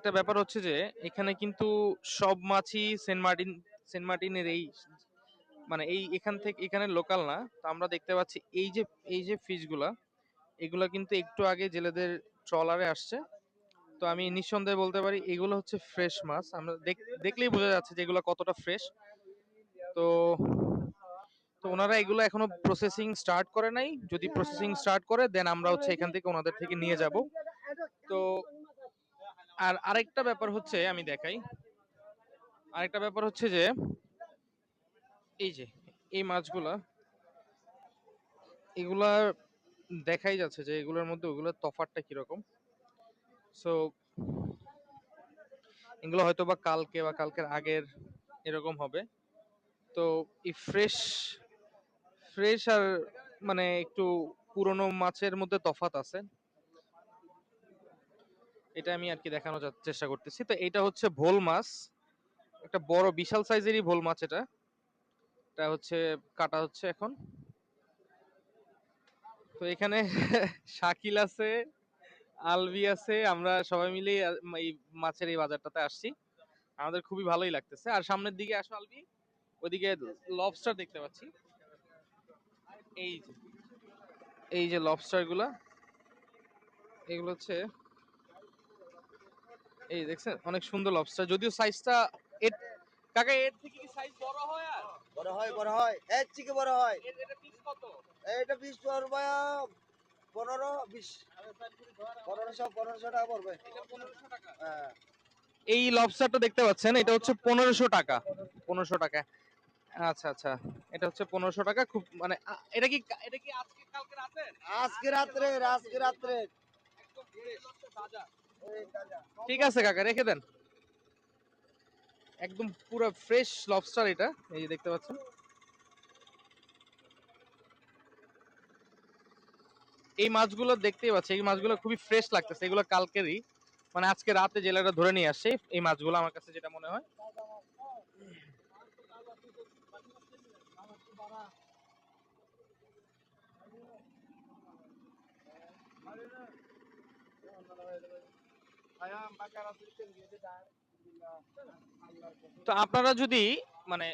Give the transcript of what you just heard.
একটা ব্যাপার হচ্ছে যে এখানে কিন্তু সব মাছই সেন্ট মার্টিনের এই মানে এখান থেকে এখানে লোকাল না। তো আমরা দেখতে পাচ্ছি এই যে ফিশ গুলা, এগুলা কিন্তু একটু আগে জেলেদের ট্রলারে আসছে। তো আমি নিঃসন্দেহে বলতে পারি এগুলো হচ্ছে ফ্রেশ মাছ। আমরা দেখলেই বোঝা যাচ্ছে যে এগুলো কতটা ফ্রেশ। তো তো ওনারা এগুলো এখনো প্রসেসিং স্টার্ট করে নাই। যদি প্রসেসিং স্টার্ট করে দেন আমরা হচ্ছে এখান থেকে ওনাদের থেকে নিয়ে যাব। তো আর আরেকটা ব্যাপার হচ্ছে আমি দেখাই। আরেকটা ব্যাপার হচ্ছে যে এই যে এই মাছগুলা, এগুলা দেখাই যাচ্ছে যে এগুলোর মধ্যে ওগুলোর তফাৎটা কিরকম। সো এগুলো হয়তো বা কালকে বা কালকের আগের এরকম হবে। তো এই ফ্রেশ ফ্রেশ আর মানে একটু পুরনো মাছের মধ্যে তফাৎ আছে, এটা আমি আর কি দেখানোর চেষ্টা করতেছি। তো এটা হচ্ছে ভোল মাছ, একটা বড় বিশাল সাইজেরই ভোল মাছ। এটা এটা হচ্ছে কাটা হচ্ছে এখন। তো এখানে শাকিল আছে, আলভি আছে, আমরা সবাই মিলে এই মাছের এই বাজারটাতে আসছি। আমাদের খুবই ভালোই লাগতেছে। আর সামনের দিকে আসো আলভি, ওইদিকে লবস্টার দেখতে পাচ্ছি। এই যে এই যে লবস্টার গুলা, এগুলো হচ্ছে এই দেখছেন অনেক সুন্দর লবস্টার, যদিও সাইজটা এর কাকা এর থেকে কি সাইজ বড় হয়? আর বড় হয়, বড় হয়, এর থেকে বড় হয়। এটা পিস কত? এটা 20 পড়বে, 15, 20, 1500 টাকা পড়বে। এটা 1500 টাকা। হ্যাঁ। এই লবস্টারটা দেখতে পাচ্ছেন, এটা হচ্ছে 1500 টাকা। 1500 টাকা। আচ্ছা আচ্ছা, এটা হচ্ছে 1500 টাকা। খুব মানে এটা কি আজকে কালকে রাতে? আজকে রাত্রে, আজকে রাত্রে। একদম ফ্রেশ তাজা। এই তাজা। ঠিক আছে কাকা, রেখে দেন। একদম পুরো ফ্রেশ লবস্টার এটা, এই যে দেখতে পাচ্ছেন। এই মাছগুলো দেখতেই পাচ্ছি, এই মাছগুলো খুবই ফ্রেশ লাগতেছে। এগুলো কালকেরই, মানে আজকে রাতে জেলেরা ধরে নিয়ে আসছে এই মাছগুলো, আমার কাছে যেটা মনে হয়। তো আপনারা যদি মানে